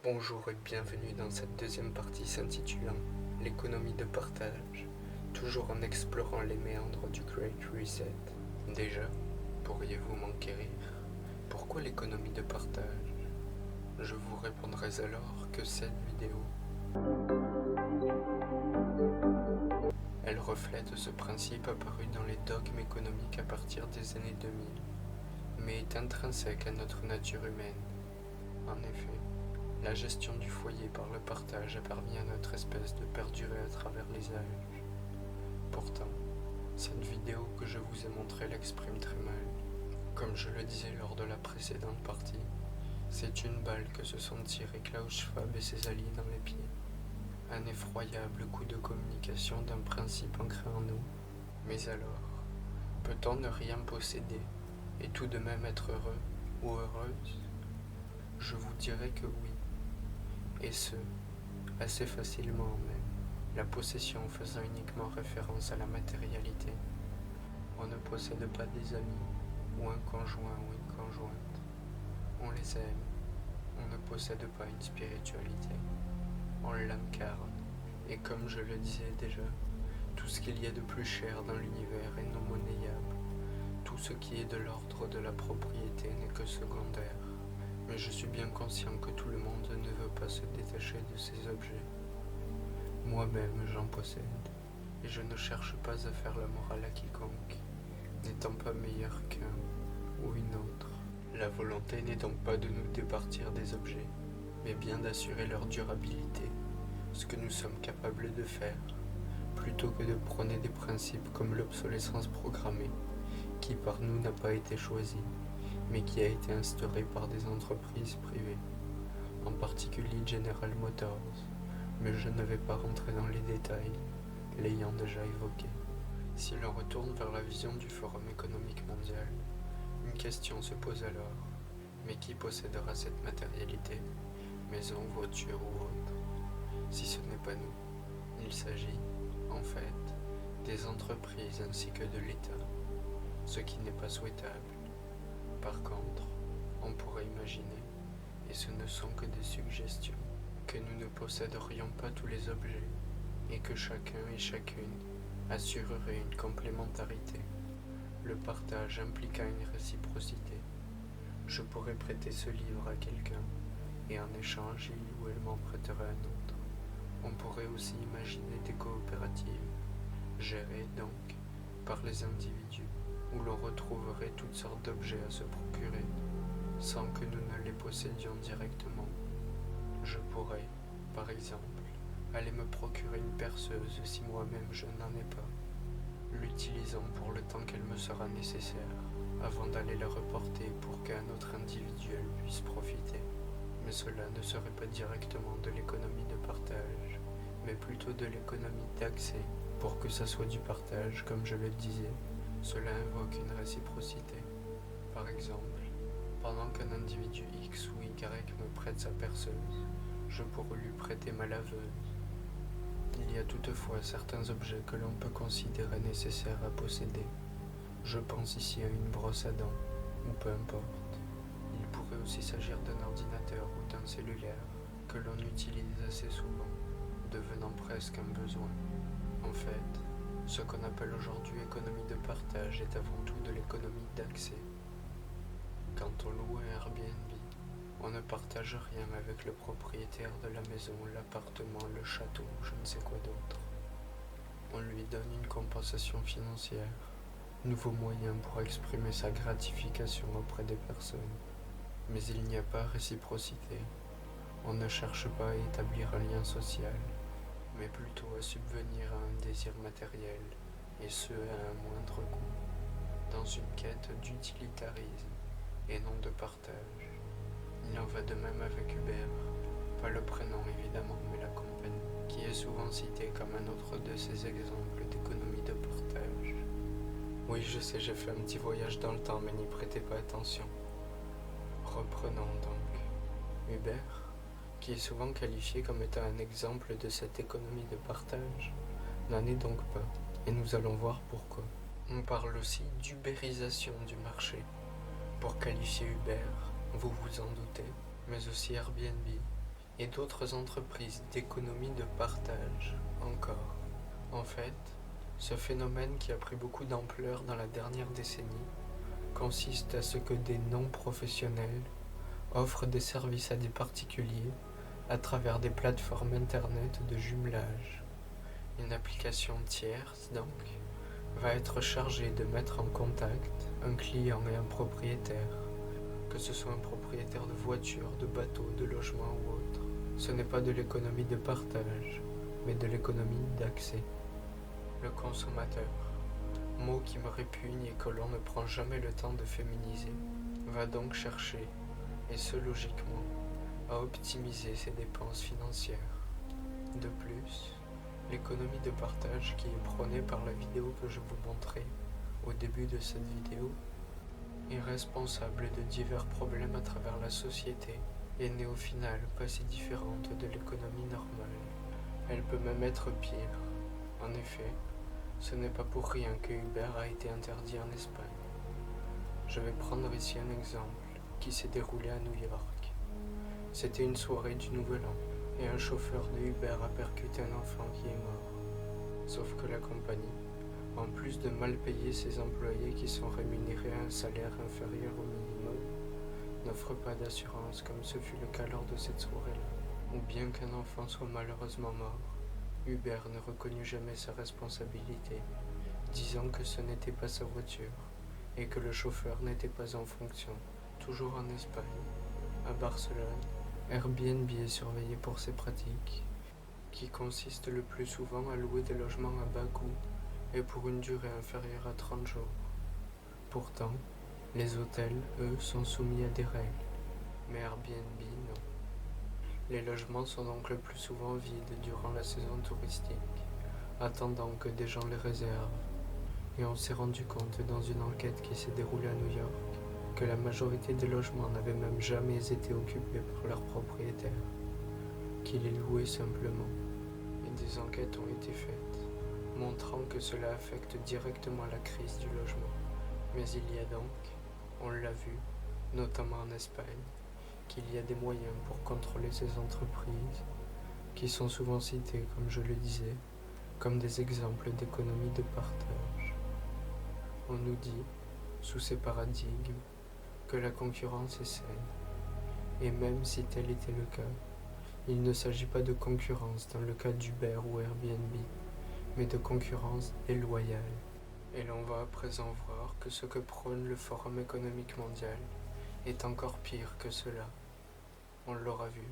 Bonjour et bienvenue dans cette deuxième partie s'intitulant l'économie de partage, toujours en explorant les méandres du Great Reset. Déjà, pourriez-vous m'enquérir? Pourquoi l'économie de partage? Je vous répondrai alors que cette vidéo, elle reflète ce principe apparu dans les dogmes économiques à partir des années 2000, mais est intrinsèque à notre nature humaine. En effet, la gestion du foyer par le partage a permis à notre espèce de perdurer à travers les âges. Pourtant, cette vidéo que je vous ai montrée l'exprime très mal. Comme je le disais lors de la précédente partie, c'est une balle que se sont tirés Klaus Schwab et ses alliés dans les pieds. Un effroyable coup de communication d'un principe ancré en nous. Mais alors, peut-on ne rien posséder et tout de même être heureux ou heureuse? Je vous dirais que oui. Et ce, assez facilement même, la possession faisant uniquement référence à la matérialité. On ne possède pas des amis, ou un conjoint ou une conjointe. On les aime, on ne possède pas une spiritualité. On l'incarne, et comme je le disais déjà, tout ce qu'il y a de plus cher dans l'univers est non monnayable. Tout ce qui est de l'ordre de la propriété n'est que secondaire. Mais je suis bien conscient que tout le monde ne veut pas se détacher de ces objets. Moi-même j'en possède, et je ne cherche pas à faire la morale à quiconque, n'étant pas meilleur qu'un ou une autre. La volonté n'est donc pas de nous départir des objets, mais bien d'assurer leur durabilité, ce que nous sommes capables de faire, plutôt que de prôner des principes comme l'obsolescence programmée, qui par nous n'a pas été choisie, mais qui a été instaurée par des entreprises privées, en particulier General Motors, mais je ne vais pas rentrer dans les détails, l'ayant déjà évoqué. Si l'on retourne vers la vision du Forum économique mondial, une question se pose alors, mais qui possédera cette matérialité, maison, voiture ou autre? Si ce n'est pas nous, il s'agit, en fait, des entreprises ainsi que de l'État, ce qui n'est pas souhaitable. Par contre, on pourrait imaginer, et ce ne sont que des suggestions, que nous ne posséderions pas tous les objets, et que chacun et chacune assurerait une complémentarité, le partage impliquant une réciprocité. Je pourrais prêter ce livre à quelqu'un, et en échange il ou elle m'en prêterait un autre. On pourrait aussi imaginer des coopératives, gérées donc par les individus, où l'on retrouverait toutes sortes d'objets à se procurer, sans que nous ne les possédions directement. Je pourrais, par exemple, aller me procurer une perceuse si moi-même je n'en ai pas, l'utilisant pour le temps qu'elle me sera nécessaire, avant d'aller la reporter pour qu'un autre individuel puisse profiter. Mais cela ne serait pas directement de l'économie de partage, mais plutôt de l'économie d'accès. Pour que ça soit du partage, comme je le disais, cela invoque une réciprocité. Par exemple, pendant qu'un individu X ou Y me prête sa perceuse, je pourrais lui prêter ma laveuse. Il y a toutefois certains objets que l'on peut considérer nécessaires à posséder. Je pense ici à une brosse à dents, ou peu importe. Il pourrait aussi s'agir d'un ordinateur ou d'un cellulaire que l'on utilise assez souvent, devenant presque un besoin. En fait, ce qu'on appelle aujourd'hui économie de partage est avant tout de l'économie d'accès. Quand on loue un Airbnb, on ne partage rien avec le propriétaire de la maison, l'appartement, le château, je ne sais quoi d'autre. On lui donne une compensation financière, nouveau moyen pour exprimer sa gratification auprès des personnes. Mais il n'y a pas réciprocité. On ne cherche pas à établir un lien social, mais plutôt à subvenir à un désir matériel, et ce à un moindre coût, dans une quête d'utilitarisme et non de partage. Il en va de même avec Uber, pas le prénom évidemment, mais la compagnie, qui est souvent citée comme un autre de ces exemples d'économie de partage. Oui, je sais, j'ai fait un petit voyage dans le temps, mais n'y prêtez pas attention. Reprenons donc. Uber, qui est souvent qualifié comme étant un exemple de cette économie de partage, n'en est donc pas, et nous allons voir pourquoi. On parle aussi d'ubérisation du marché. Pour qualifier Uber, vous vous en doutez, mais aussi Airbnb et d'autres entreprises d'économie de partage encore. En fait, ce phénomène qui a pris beaucoup d'ampleur dans la dernière décennie consiste à ce que des non-professionnels offrent des services à des particuliers à travers des plateformes internet de jumelage. Une application tierce, donc, va être chargée de mettre en contact un client et un propriétaire, que ce soit un propriétaire de voiture, de bateau, de logement ou autre. Ce n'est pas de l'économie de partage, mais de l'économie d'accès. Le consommateur, mot qui me répugne et que l'on ne prend jamais le temps de féminiser, va donc chercher, et ce logiquement, à optimiser ses dépenses financières. De plus, l'économie de partage qui est prônée par la vidéo que je vous montrais au début de cette vidéo est responsable de divers problèmes à travers la société et n'est au final pas si différente de l'économie normale. Elle peut même être pire. En effet, ce n'est pas pour rien que Uber a été interdit en Espagne. Je vais prendre ici un exemple qui s'est déroulé à New York. C'était une soirée du Nouvel An et un chauffeur de Uber a percuté un enfant qui est mort. Sauf que la compagnie, en plus de mal payer ses employés qui sont rémunérés à un salaire inférieur au minimum, n'offre pas d'assurance comme ce fut le cas lors de cette soirée-là. Ou bien qu'un enfant soit malheureusement mort, Uber ne reconnut jamais sa responsabilité, disant que ce n'était pas sa voiture et que le chauffeur n'était pas en fonction. Toujours en Espagne, à Barcelone, Airbnb est surveillé pour ses pratiques, qui consistent le plus souvent à louer des logements à bas coût et pour une durée inférieure à 30 jours. Pourtant, les hôtels, eux, sont soumis à des règles, mais Airbnb, non. Les logements sont donc le plus souvent vides durant la saison touristique, attendant que des gens les réservent. Et on s'est rendu compte dans une enquête qui s'est déroulée à New York que la majorité des logements n'avaient même jamais été occupés par leurs propriétaires, qu'ils les louaient simplement. Et des enquêtes ont été faites, montrant que cela affecte directement la crise du logement. Mais il y a donc, on l'a vu, notamment en Espagne, qu'il y a des moyens pour contrôler ces entreprises, qui sont souvent citées, comme je le disais, comme des exemples d'économie de partage. On nous dit, sous ces paradigmes, que la concurrence est saine. Et même si tel était le cas, il ne s'agit pas de concurrence dans le cas d'Uber ou Airbnb, mais de concurrence déloyale. Et l'on va à présent voir que ce que prône le Forum économique mondial est encore pire que cela. On l'aura vu,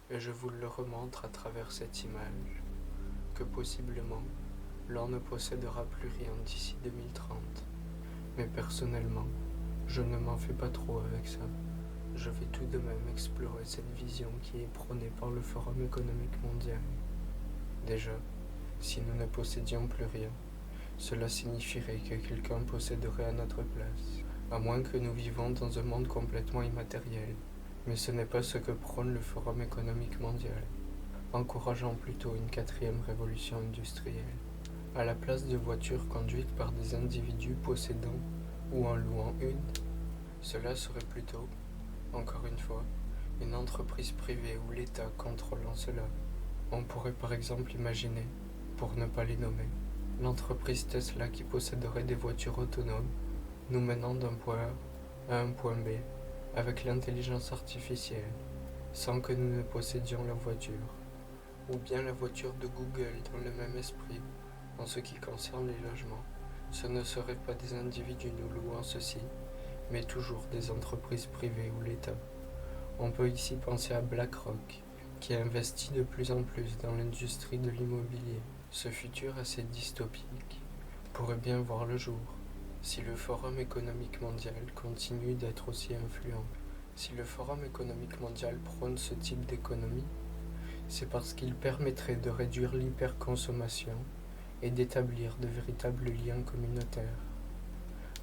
et je vous le remontre à travers cette image, que possiblement l'on ne possédera plus rien d'ici 2030. Mais personnellement, je ne m'en fais pas trop avec ça. Je vais tout de même explorer cette vision qui est prônée par le Forum économique mondial. Déjà, si nous ne possédions plus rien, cela signifierait que quelqu'un posséderait à notre place, à moins que nous vivons dans un monde complètement immatériel. Mais ce n'est pas ce que prône le Forum économique mondial, encourageant plutôt une 4e révolution industrielle. À la place de voitures conduites par des individus possédant ou en louant une, cela serait plutôt, encore une fois, une entreprise privée ou l'État contrôlant cela. On pourrait par exemple imaginer, pour ne pas les nommer, l'entreprise Tesla qui posséderait des voitures autonomes, nous menant d'un point A à un point B, avec l'intelligence artificielle, sans que nous ne possédions la voiture. Ou bien la voiture de Google dans le même esprit, en ce qui concerne les logements. Ce ne seraient pas des individus nous louant ceci, mais toujours des entreprises privées ou l'État. On peut ici penser à BlackRock, qui investit de plus en plus dans l'industrie de l'immobilier. Ce futur assez dystopique pourrait bien voir le jour, si le Forum économique mondial continue d'être aussi influent. Si le Forum économique mondial prône ce type d'économie, c'est parce qu'il permettrait de réduire l'hyperconsommation et d'établir de véritables liens communautaires.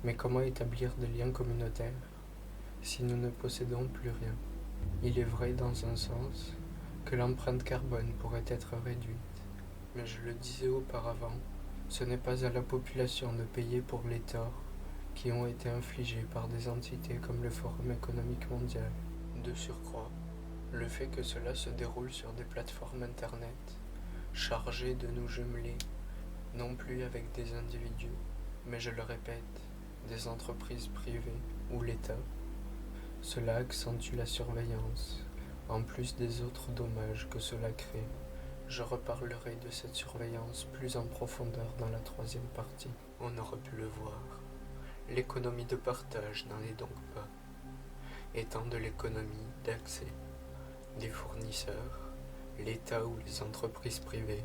Mais comment établir des liens communautaires si nous ne possédons plus rien? Il est vrai dans un sens que l'empreinte carbone pourrait être réduite, mais je le disais auparavant, ce n'est pas à la population de payer pour les torts qui ont été infligés par des entités comme le Forum économique mondial. De surcroît, Le fait que cela se déroule sur des plateformes internet, chargées de nous jumeler, non plus avec des individus, mais je le répète, des entreprises privées ou l'État, cela accentue la surveillance, en plus des autres dommages que cela crée. Je reparlerai de cette surveillance plus en profondeur dans la troisième partie. On aurait pu le voir. L'économie de partage n'en est donc pas, étant de l'économie d'accès. Des fournisseurs, l'État ou les entreprises privées,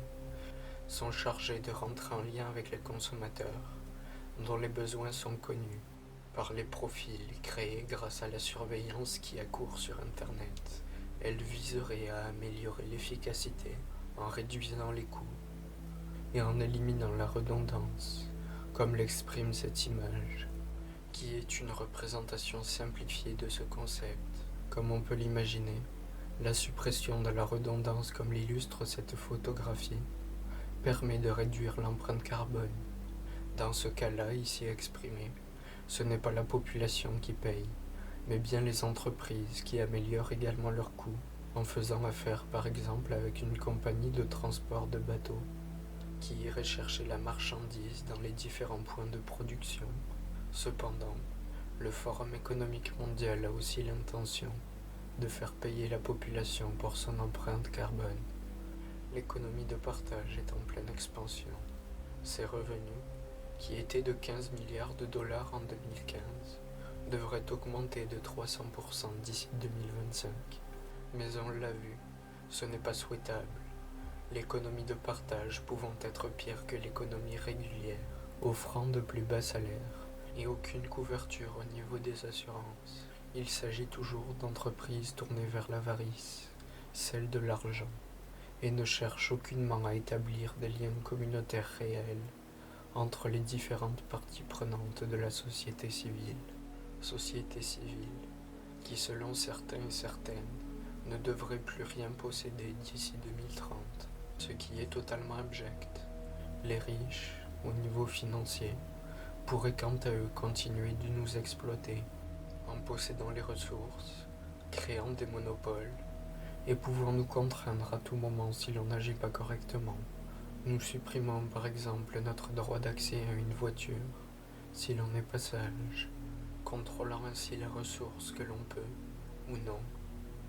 sont chargés de rentrer en lien avec les consommateurs, dont les besoins sont connus, par les profils créés grâce à la surveillance qui accourt sur Internet. Elle viserait à améliorer l'efficacité en réduisant les coûts et en éliminant la redondance, comme l'exprime cette image, qui est une représentation simplifiée de ce concept. Comme on peut l'imaginer, la suppression de la redondance, comme l'illustre cette photographie, permet de réduire l'empreinte carbone. Dans ce cas-là, ici exprimé, ce n'est pas la population qui paye, mais bien les entreprises qui améliorent également leurs coûts, en faisant affaire par exemple avec une compagnie de transport de bateaux, qui irait chercher la marchandise dans les différents points de production. Cependant, le Forum économique mondial a aussi l'intention de faire payer la population pour son empreinte carbone. L'économie de partage est en pleine expansion. Ses revenus, qui étaient de 15 milliards de dollars en 2015, devraient augmenter de 300% d'ici 2025. Mais on l'a vu, ce n'est pas souhaitable. L'économie de partage pouvant être pire que l'économie régulière, offrant de plus bas salaires et aucune couverture au niveau des assurances. Il s'agit toujours d'entreprises tournées vers l'avarice, celle de l'argent, et ne cherchent aucunement à établir des liens communautaires réels entre les différentes parties prenantes de la société civile. Société civile qui, selon certains et certaines, ne devrait plus rien posséder d'ici 2030, ce qui est totalement abject. Les riches, au niveau financier, pourraient quant à eux continuer de nous exploiter en possédant les ressources, créant des monopoles et pouvant nous contraindre à tout moment si l'on n'agit pas correctement. Nous supprimons par exemple notre droit d'accès à une voiture si l'on n'est pas sage, contrôlant ainsi les ressources que l'on peut, ou non,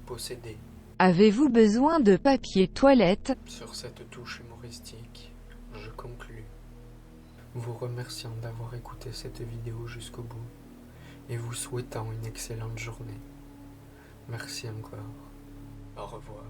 posséder. Avez-vous besoin de papier toilette? Sur cette touche humoristique, je conclus, vous remerciant d'avoir écouté cette vidéo jusqu'au bout, et vous souhaitant une excellente journée. Merci encore. Au revoir.